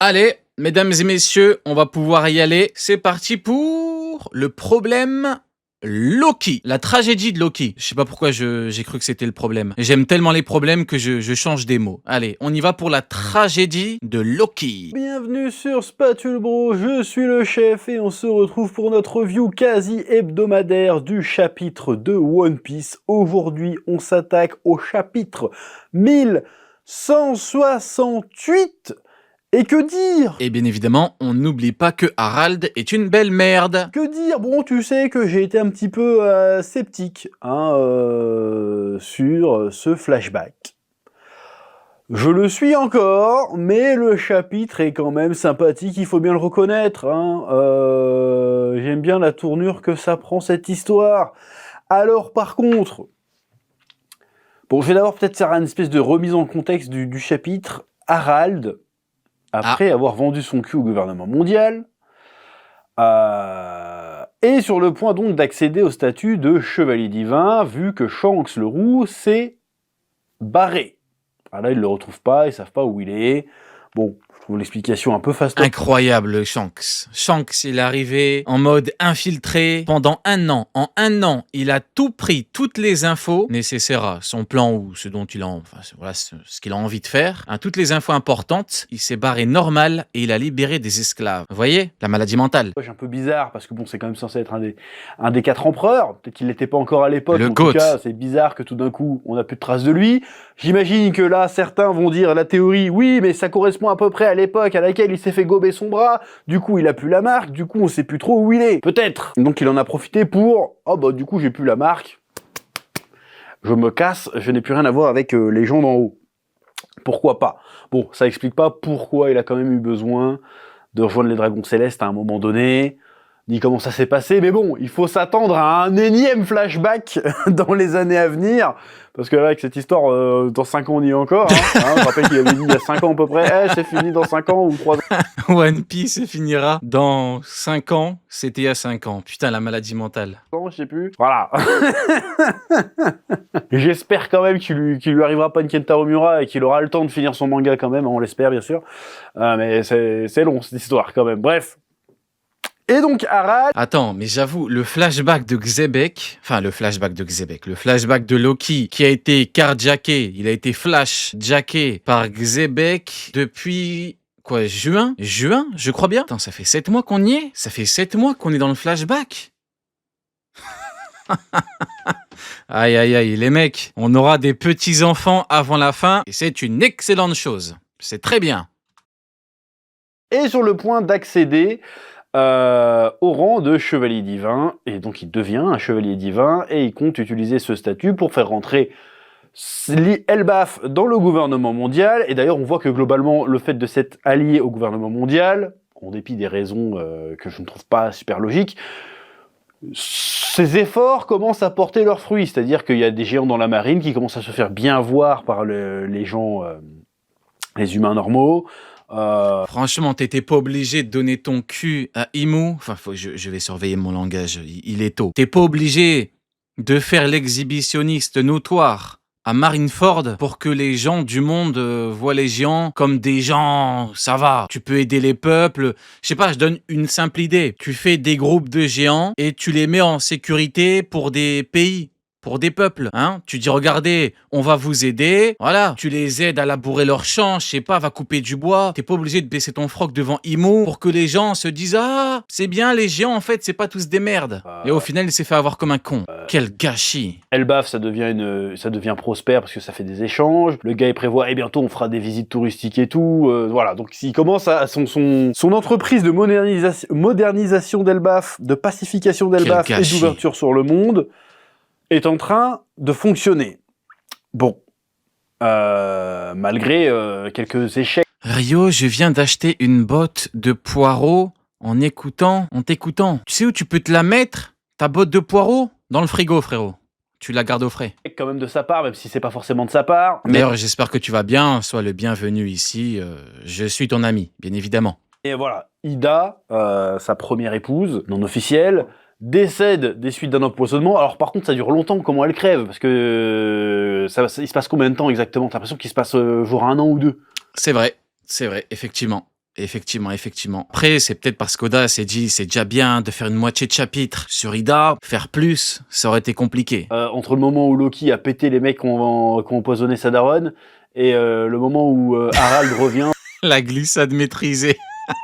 Allez, mesdames et messieurs, on va pouvoir y aller. C'est parti pour le problème Loki. La tragédie de Loki. Je sais pas pourquoi j'ai cru que c'était le problème. J'aime tellement les problèmes que je change des mots. Allez, on y va pour la tragédie de Loki. Bienvenue sur Spatule Bro, je suis le chef et on se retrouve pour notre review quasi hebdomadaire du chapitre de One Piece. Aujourd'hui, on s'attaque au chapitre 1168. Et que dire? Et bien évidemment, on n'oublie pas que Harald est une belle merde. Que dire? Bon, tu sais que j'ai été un petit peu sceptique sur ce flashback. Je le suis encore, mais le chapitre est quand même sympathique, il faut bien le reconnaître. J'aime bien la tournure que ça prend cette histoire. Alors par contre, bon, je vais d'abord peut-être faire une espèce de remise en contexte du chapitre. Harald, après avoir vendu son cul au gouvernement mondial, est sur le point donc d'accéder au statut de chevalier divin, vu que Shanks le roux s'est barré. Là, ils ne le retrouvent pas, ils ne savent pas où il est. Bon, je trouve l'explication un peu fastoche. Incroyable, Shanks. Shanks, il est arrivé en mode infiltré pendant un an. En un an, il a tout pris, toutes les infos nécessaires à son plan ou ce dont il a, voilà, ce qu'il a envie de faire. Toutes les infos importantes, il s'est barré normal et il a libéré des esclaves. Vous voyez, la maladie mentale. C'est un peu bizarre parce que bon, c'est quand même censé être un des 4 empereurs. Peut-être qu'il l'était pas encore à l'époque. Le en GOAT. tout cas, c'est bizarre que tout d'un coup, on n'a plus de traces de lui. J'imagine que là, certains vont dire la théorie, oui, mais ça correspond à peu près à l'époque à laquelle il s'est fait gober son bras. Du coup, il a plus la marque. Du coup, on sait plus trop où il est. Peut-être. Donc, il en a profité pour, oh bah du coup, j'ai plus la marque. Je me casse. Je n'ai plus rien à voir avec les gens d'en haut. Pourquoi pas? Bon, ça explique pas pourquoi il a quand même eu besoin de rejoindre les Dragons Célestes à un moment donné, ni comment ça s'est passé, mais bon, il faut s'attendre à un énième flashback dans les années à venir, parce que là, avec cette histoire, dans 5 ans, on y est encore, je rappelle qu'il avait dit il y a 5 ans à peu près, c'est fini dans 5 ans ou 3 ans. One Piece finira dans 5 ans, c'était il y a 5 ans. Putain, la maladie mentale. Je sais plus. Voilà. J'espère quand même qu'il lui arrivera pas une Kentaro Miura et qu'il aura le temps de finir son manga quand même, on l'espère bien sûr. Mais c'est long cette histoire quand même. Bref. Et donc Harald... Attends, mais j'avoue, le flashback de Loki, qui a été carjacké, il a été flashjacké par Xebec depuis... Quoi, juin, je crois bien. Attends, ça fait 7 mois qu'on y est. Ça fait 7 mois qu'on est dans le flashback. Aïe, aïe, aïe, les mecs, on aura des petits-enfants avant la fin, et c'est une excellente chose. C'est très bien. Et sur le point d'accéder au rang de chevalier divin, et donc il devient un chevalier divin, et il compte utiliser ce statut pour faire rentrer Elbaf dans le gouvernement mondial, et d'ailleurs on voit que globalement le fait de s'être allié au gouvernement mondial, en dépit des raisons que je ne trouve pas super logiques, ces efforts commencent à porter leurs fruits, c'est-à-dire qu'il y a des géants dans la marine qui commencent à se faire bien voir par les gens, les humains normaux. Franchement, t'étais pas obligé de donner ton cul à Imu. Enfin, je vais surveiller mon langage, il est tôt. T'es pas obligé de faire l'exhibitionniste notoire à Marineford pour que les gens du monde voient les géants comme des gens, ça va, tu peux aider les peuples. Je sais pas, je donne une simple idée. Tu fais des groupes de géants et tu les mets en sécurité pour des pays. Pour des peuples, Tu dis, regardez, on va vous aider. Voilà. Tu les aides à labourer leurs champs, je sais pas, va couper du bois. T'es pas obligé de baisser ton froc devant Imu pour que les gens se disent, ah, c'est bien, les géants, en fait, c'est pas tous des merdes. Et au final, il s'est fait avoir comme un con. Quel gâchis. Elbaf, ça devient prospère parce que ça fait des échanges. Le gars, il prévoit, et bientôt, on fera des visites touristiques et tout. Voilà. Donc, il commence à son entreprise de modernisation d'Elbaf, de pacification d'Elbaf et d'ouverture sur le monde, est en train de fonctionner. Bon, malgré quelques échecs. Rio, je viens d'acheter une botte de poireaux en t'écoutant. Tu sais où tu peux te la mettre, ta botte de poireaux? Dans le frigo, frérot. Tu la gardes au frais. Quand même de sa part, même si c'est pas forcément de sa part. D'ailleurs, j'espère que tu vas bien, sois le bienvenu ici. Je suis ton ami, bien évidemment. Et voilà, Ida, sa première épouse, non officielle, décède des suites d'un empoisonnement. Alors par contre, ça dure longtemps comment elle crève, parce que il se passe combien de temps exactement? T'as l'impression qu'il se passe genre 1 an ou 2? C'est vrai, effectivement. Effectivement, effectivement. Après, c'est peut-être parce qu'Oda s'est dit, c'est déjà bien de faire une moitié de chapitre sur Ida. Faire plus, ça aurait été compliqué. Entre le moment où Loki a pété les mecs qui ont empoisonné sa daronne et le moment où Harald revient La glissade maîtrisée.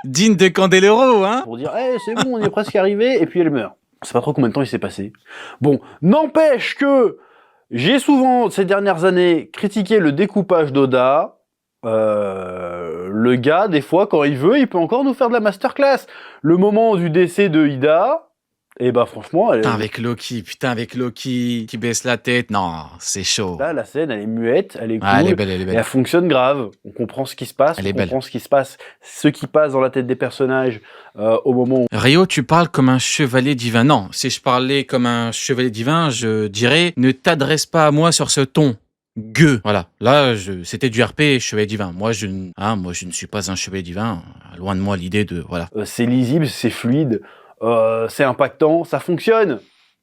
Digne de Candeloro, hein? pour dire hey, c'est bon, on y est presque arrivé, et puis elle meurt. On sait pas trop combien de temps il s'est passé. Bon, n'empêche que j'ai souvent, ces dernières années, critiqué le découpage d'Oda. Le gars, des fois, quand il veut, il peut encore nous faire de la masterclass. Le moment du décès de Ida, et bah franchement... Putain, avec Loki qui baisse la tête. Non, c'est chaud. Là, la scène, elle est muette, elle est cool, elle est belle, elle est et belle. elle fonctionne grave. On comprend ce qui se passe, Elle est on comprend belle. ce qui se passe, ce qui passe dans la tête des personnages au moment où... Rio, tu parles comme un chevalier divin. Non, si je parlais comme un chevalier divin, je dirais ne t'adresse pas à moi sur ce ton. Gueux. Voilà. Là, c'était du RP chevalier divin. Moi, je ne suis pas un chevalier divin. Loin de moi l'idée de... Voilà. C'est lisible, c'est fluide, c'est impactant, ça fonctionne.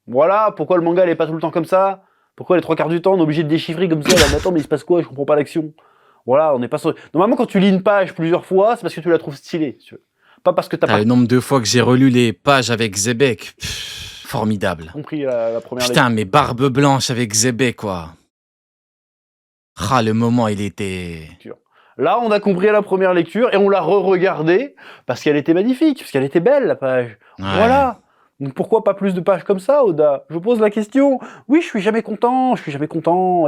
Voilà, pourquoi le manga, il est pas tout le temps comme ça? Pourquoi les 3/4 du temps, on est obligé de déchiffrer comme ça? Là, mais attends, mais il se passe quoi? Je comprends pas l'action. Voilà, on n'est pas sur... Normalement, quand tu lis une page plusieurs fois, c'est parce que tu la trouves stylée. Pas parce que t'as pas Le nombre de fois que j'ai relu les pages avec Zebek, formidable. compris la première Putain, mais barbe blanche avec Zebek, quoi. Ah, le moment, il était... lecture. Là, on a compris à la première lecture et on l'a re-regardée parce qu'elle était magnifique, parce qu'elle était belle, la page. Ouais. Voilà. Donc pourquoi pas plus de pages comme ça, Oda? Je pose la question. Oui, je suis jamais content,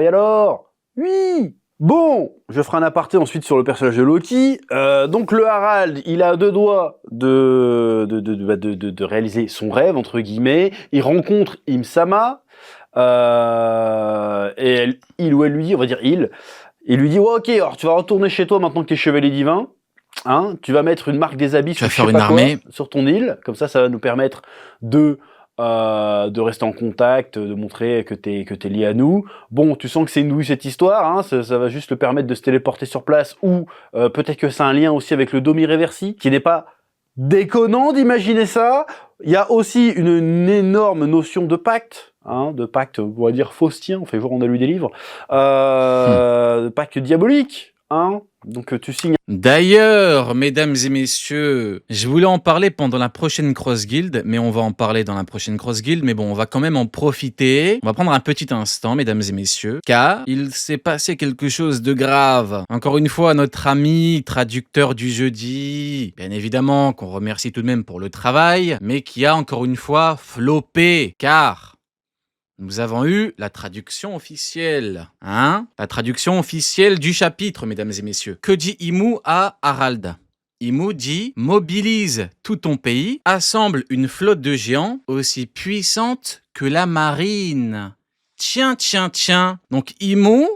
Et alors? Oui. Bon, je ferai un aparté ensuite sur le personnage de Loki. Donc le Harald, il a 2 doigts de réaliser son rêve, entre guillemets. Il rencontre Im-sama. Et il ou elle lui dit, on va dire il lui dit ouais, ok, alors tu vas retourner chez toi maintenant que t'es chevalier divin, hein, tu vas mettre une marque des abysses Tu vas faire une armée sur ton île, comme ça va nous permettre de rester en contact, de montrer que t'es lié à nous. Bon, tu sens que c'est une douille cette histoire, hein, ça va juste le permettre de se téléporter sur place, ou peut-être que c'est un lien aussi avec le Domi Reversi, qui n'est pas déconnant d'imaginer ça. Il y a aussi une énorme notion de pacte, hein, on va dire faustien, on fait voir on a lu des livres, de pacte diabolique, hein. Donc tu signes. D'ailleurs, mesdames et messieurs, je voulais en parler pendant la prochaine Cross Guild, mais on va en parler dans la prochaine Cross Guild, mais bon, on va quand même en profiter. On va prendre un petit instant, mesdames et messieurs, car il s'est passé quelque chose de grave. Encore une fois, notre ami traducteur du jeudi, bien évidemment qu'on remercie tout de même pour le travail, mais qui a encore une fois floppé, car... nous avons eu la traduction officielle, hein? La traduction officielle du chapitre, mesdames et messieurs. Que dit Imu à Harald? Imu dit « Mobilise tout ton pays, assemble une flotte de géants aussi puissante que la marine. » Tiens, tiens, tiens. Donc Imu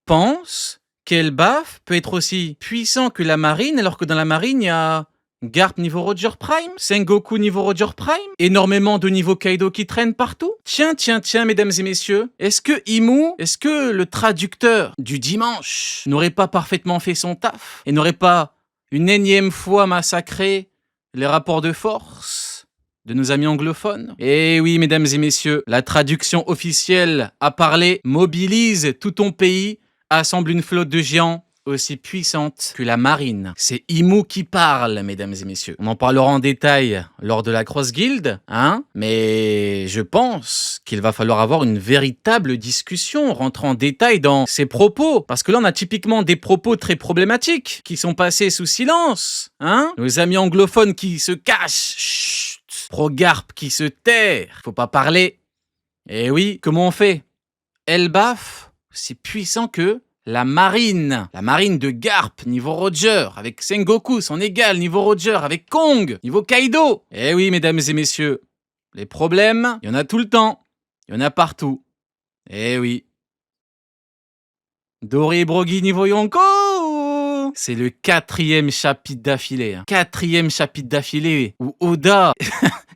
pense qu'Elbaf peut être aussi puissant que la marine, alors que dans la marine, il y a... Garp niveau Roger Prime, Sengoku niveau Roger Prime, énormément de niveau Kaido qui traînent partout. Tiens, tiens, tiens, mesdames et messieurs, est-ce que le traducteur du dimanche n'aurait pas parfaitement fait son taf et n'aurait pas une énième fois massacré les rapports de force de nos amis anglophones? Eh oui, mesdames et messieurs, la traduction officielle a parlé « Mobilise tout ton pays, assemble une flotte de géants » aussi puissante que la marine. C'est Imu qui parle, mesdames et messieurs. On en parlera en détail lors de la Cross Guild, hein, mais je pense qu'il va falloir avoir une véritable discussion, rentrer en détail dans ses propos, parce que là, on a typiquement des propos très problématiques qui sont passés sous silence, hein. Nos amis anglophones qui se cachent, chut, Pro-Garp qui se terre, faut pas parler. Eh oui, comment on fait? Elbaf, c'est puissant que la marine de Garp, niveau Roger, avec Sengoku, son égal, niveau Roger, avec Kong, niveau Kaido. Eh oui, mesdames et messieurs, les problèmes, il y en a tout le temps, il y en a partout. Eh oui. Dory et Brogy, niveau Yonko. C'est le 4e chapitre d'affilée. Hein. 4e chapitre d'affilée où Oda,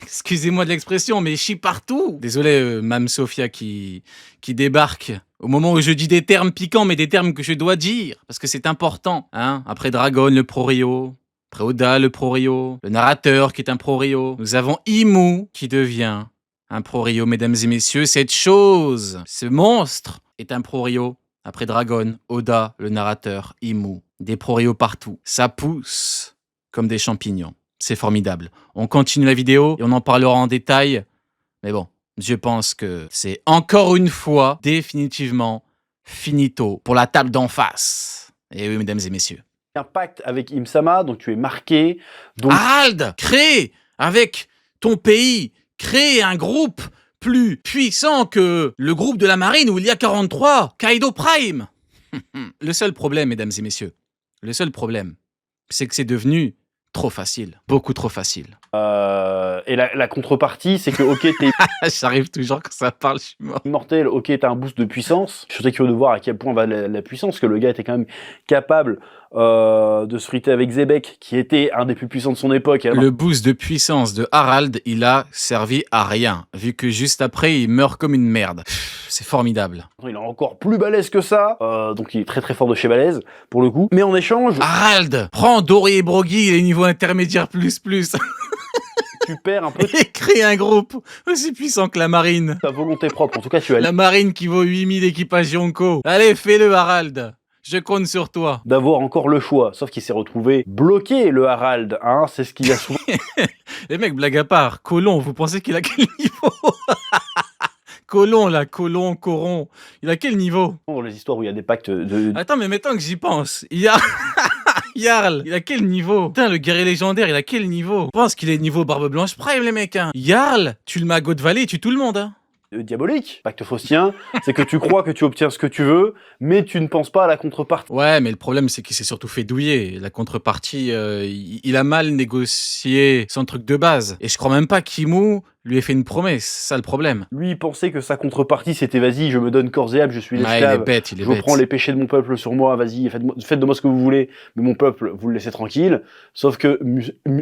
excusez-moi de l'expression, mais chie partout. Désolé, Mme Sophia qui débarque au moment où je dis des termes piquants, mais des termes que je dois dire, parce que c'est important. Hein. Après Dragon, le Pro-Rio. Après Oda, le Pro-Rio. Le narrateur qui est un Pro-Rio. Nous avons Imu qui devient un Pro-Rio, mesdames et messieurs. Cette chose, ce monstre est un Pro-Rio. Après Dragon, Oda, le narrateur, Imu. Des Pro-Rio partout. Ça pousse. comme des champignons. C'est formidable. On continue la vidéo et on en parlera en détail. Mais bon, je pense que c'est encore une fois définitivement finito pour la table d'en face. Et oui, mesdames et messieurs. Un pacte avec Imsama, donc tu es marqué. Donc... Harald, crée avec ton pays, crée un groupe plus puissant que le groupe de la marine où il y a 43, Kaido Prime. Le seul problème, mesdames et messieurs, le seul problème, c'est que c'est devenu trop facile, beaucoup trop facile. Et la contrepartie, c'est que, ok, t'es J'arrive toujours quand ça parle, je suis mort. immortel, ok, t'as un boost de puissance. Je suis très curieux de voir à quel point va la puissance, parce que le gars était quand même capable de se friter avec Zebek, qui était un des plus puissants de son époque. Le boost de puissance de Harald, il a servi à rien, vu que juste après, il meurt comme une merde. C'est formidable. Il est encore plus balèze que ça, donc il est très très fort de chez balèze, pour le coup. Mais en échange, Harald, prends Dory et Brogy, les niveaux intermédiaires plus. tu perds un peu Et crée un groupe aussi puissant que la marine. ta volonté propre. En tout cas, tu as La marine qui vaut 8000 équipages Yonko. Allez, fais-le, Harald. Je compte sur toi. d'avoir encore le choix. Sauf qu'il s'est retrouvé bloqué, le Harald. Hein, c'est ce qu'il a souvent Les mecs, blague à part, Colon, vous pensez qu'il a quel niveau? Colon, là, Coron. Il a quel niveau? dans les histoires où il y a des pactes de... Attends, mais maintenant que j'y pense, il y a... Jarl, il a quel niveau? Putain, le guerrier légendaire, il a quel niveau? Je pense qu'il est niveau Barbe Blanche Prime, les mecs, hein. Jarl, tu le mets à God Valley, il tue tout le monde, hein. diabolique. Pacte faustien, c'est que tu crois que tu obtiens ce que tu veux, mais tu ne penses pas à la contrepartie. Ouais, mais le problème, c'est qu'il s'est surtout fait douiller. La contrepartie, il a mal négocié son truc de base. Et je crois même pas qu'Imu lui ait fait une promesse. C'est ça le problème. Lui, il pensait que sa contrepartie, c'était vas-y, je me donne corps et âme, je suis Ouais, il est l'esclave. bête, il est Je bête. prends les péchés de mon peuple sur moi, vas-y, faites de moi ce que vous voulez, mais mon peuple, vous le laissez tranquille. Sauf que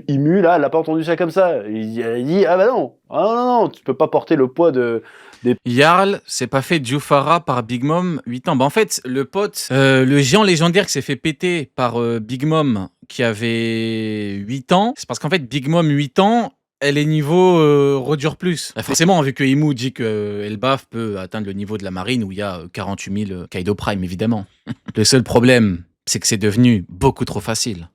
Imu, là, elle a pas entendu ça comme ça. Elle a dit, ah bah non, tu peux pas porter le poids de... Jarl s'est pas fait Jufara par Big Mom 8 ans. Bah en fait, le pote, le géant légendaire qui s'est fait péter par Big Mom qui avait 8 ans, c'est parce qu'en fait, Big Mom 8 ans, elle est niveau Redure Plus. Bah, forcément, vu que Imu dit que Elbaf peut atteindre le niveau de la marine où il y a 48 000 Kaido Prime, évidemment. Le seul problème, c'est que c'est devenu beaucoup trop facile.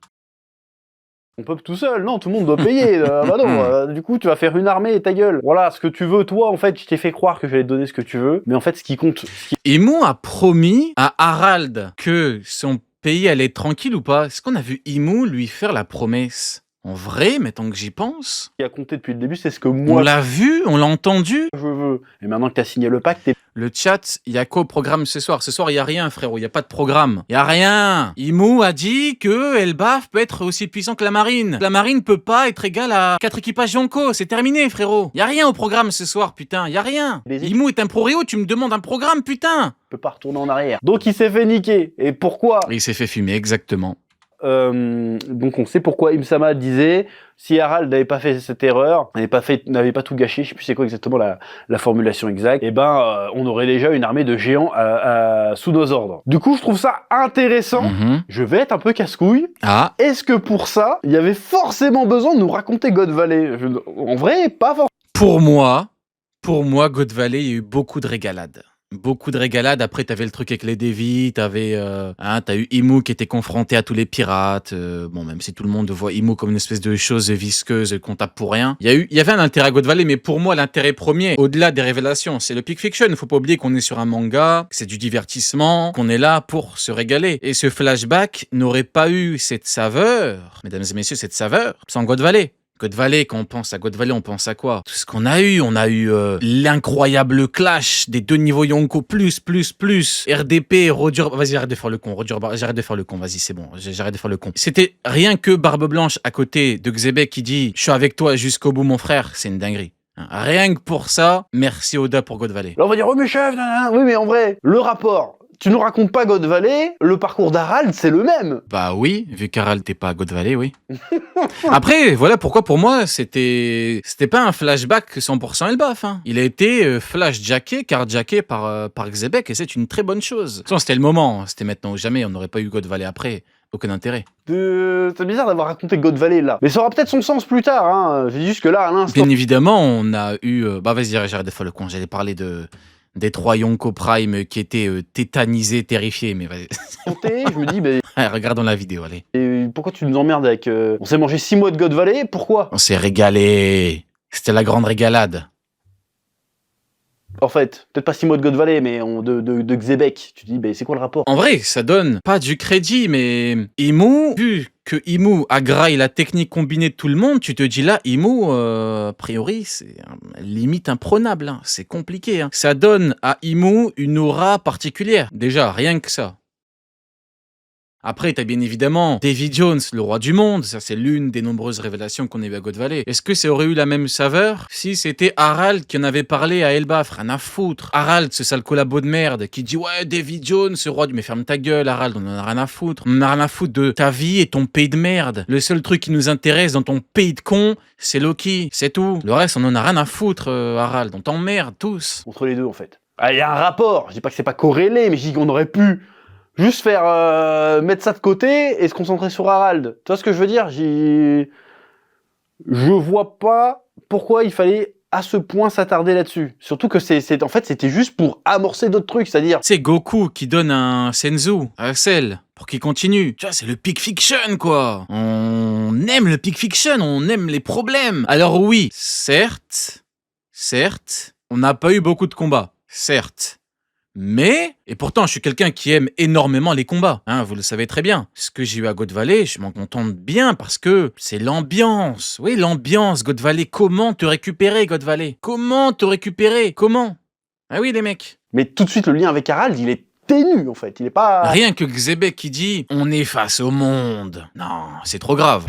Mon peuple tout seul, non, tout le monde doit payer. Bah non, du coup, tu vas faire une armée et ta gueule. Voilà, ce que tu veux, toi, en fait, je t'ai fait croire que j'allais te donner ce que tu veux, mais en fait, ce qui compte... Imu a promis à Harald que son pays allait être tranquille ou pas? Est-ce qu'on a vu Imu lui faire la promesse? En vrai, maintenant que j'y pense, qui a compté depuis le début, c'est ce que on moi l'a vu, on l'a entendu. je veux. Et maintenant que tu as signé le pacte, t'es Le chat, il y a quoi au programme ce soir? Ce soir, il y a rien, frérot, il y a pas de programme. Il y a rien. Imu a dit que Elbaf peut être aussi puissant que la marine. La marine peut pas être égale à 4 équipages Yonko, c'est terminé, frérot. Il y a rien au programme ce soir, putain, il y a rien. Imu est un pro-réo, tu me demandes un programme, putain. peut pas retourner en arrière. Donc il s'est fait niquer. Et pourquoi? Il s'est fait fumer, exactement. Donc on sait pourquoi Imsama disait si Harald n'avait pas fait cette erreur, n'avait pas tout gâché, je sais plus c'est quoi exactement la formulation exacte, et ben on aurait déjà une armée de géants sous nos ordres. Du coup je trouve ça intéressant. Je vais être un peu casse-couille. Ah. Est-ce que pour ça il y avait forcément besoin de nous raconter God Valley? En vrai pas forcément. Pour moi, God Valley, il y a eu beaucoup de régalades. Beaucoup de régalades. Après, t'avais le truc avec les Devi, t'as eu Imu qui était confronté à tous les pirates. Bon, même si tout le monde voit Imu comme une espèce de chose visqueuse qu'on tape pour rien. Il y avait un intérêt à God Valley, mais pour moi, l'intérêt premier, au-delà des révélations, c'est le Peak Fiction. Il faut pas oublier qu'on est sur un manga, que c'est du divertissement, qu'on est là pour se régaler. Et ce flashback n'aurait pas eu cette saveur, mesdames et messieurs, cette saveur, sans God Valley. God Valley, quand on pense à God Valley, on pense à quoi? Tout ce qu'on a eu, l'incroyable clash des deux niveaux Yonko plus, RDP, Rodure, vas-y arrête de faire le con, j'arrête de faire le con, vas-y c'est bon, j'arrête de faire le con. C'était rien que Barbe Blanche à côté de Xebec qui dit « Je suis avec toi jusqu'au bout mon frère », c'est une dinguerie. Rien que pour ça, merci Oda pour God Valley. Là on va dire « Oh mais chef, oui mais en vrai, le rapport ». Tu nous racontes pas God Valley, le parcours d'Harald, c'est le même. Bah oui, vu qu'Harald t'es pas à God Valley, oui. Après, voilà pourquoi pour moi, c'était pas un flashback 100% Elbaf. Hein. Il a été flashjacké, carjacké par Xebec, et c'est une très bonne chose. De toute façon, c'était le moment, c'était maintenant ou jamais, on n'aurait pas eu God Valley après. Aucun intérêt. C'est bizarre d'avoir raconté God Valley là. Mais ça aura peut-être son sens plus tard, hein. Je dis juste que là, à l'instant... Bien évidemment, on a eu... Bah vas-y, j'arrête de faire le con, j'allais parler de des 3 Yonko Prime qui étaient tétanisés, terrifiés. Mais vas-y. Je me dis, mais Regardons la vidéo, allez. pourquoi tu nous emmerdes avec... On s'est mangé 6 mois de God Valley, pourquoi? On s'est régalé. C'était la grande régalade. En fait, peut-être pas 6 mois de God Valley, mais de Xebec. Tu te dis, c'est quoi le rapport? En vrai, ça donne pas du crédit, mais Imu, vu que Imu agraille la technique combinée de tout le monde, tu te dis là, Imu, a priori, c'est limite imprenable. Hein. C'est compliqué. Hein. Ça donne à Imu une aura particulière. Déjà, rien que ça. Après, t'as bien évidemment Davy Jones, le roi du monde. Ça, c'est l'une des nombreuses révélations qu'on a eues à God Valley. Est-ce que ça aurait eu la même saveur si c'était Harald qui en avait parlé à Elbaf? Rien à foutre. Harald, ce sale collabo de merde qui dit ouais, Davy Jones, ce roi du... Mais ferme ta gueule, Harald, on en a rien à foutre. On en a rien à foutre de ta vie et ton pays de merde. Le seul truc qui nous intéresse dans ton pays de con, c'est Loki. C'est tout. Le reste, on en a rien à foutre, Harald. On t'emmerde tous. Entre les deux, en fait. Il y a un rapport. Je dis pas que c'est pas corrélé, mais je dis qu'on aurait pu juste faire mettre ça de côté et se concentrer sur Harald. Tu vois ce que je veux dire? Je vois pas pourquoi il fallait à ce point s'attarder là-dessus. Surtout que en fait, c'était juste pour amorcer d'autres trucs, c'est-à-dire... C'est Goku qui donne un Senzu à Cell pour qu'il continue. Tu vois, c'est le Peak Fiction, quoi. On aime le Peak Fiction, on aime les problèmes. Alors oui, certes, on n'a pas eu beaucoup de combats. Certes. Mais, et pourtant je suis quelqu'un qui aime énormément les combats, hein, vous le savez très bien. Ce que j'ai eu à God Valley, je m'en contente bien parce que c'est l'ambiance. Oui, l'ambiance, God Valley. Comment te récupérer, God Valley? Comment te récupérer? Comment? Ah oui, les mecs. Mais tout de suite, le lien avec Harald, il est ténu, en fait. Il est pas... Rien que Xebec qui dit « On est face au monde ». Non, c'est trop grave.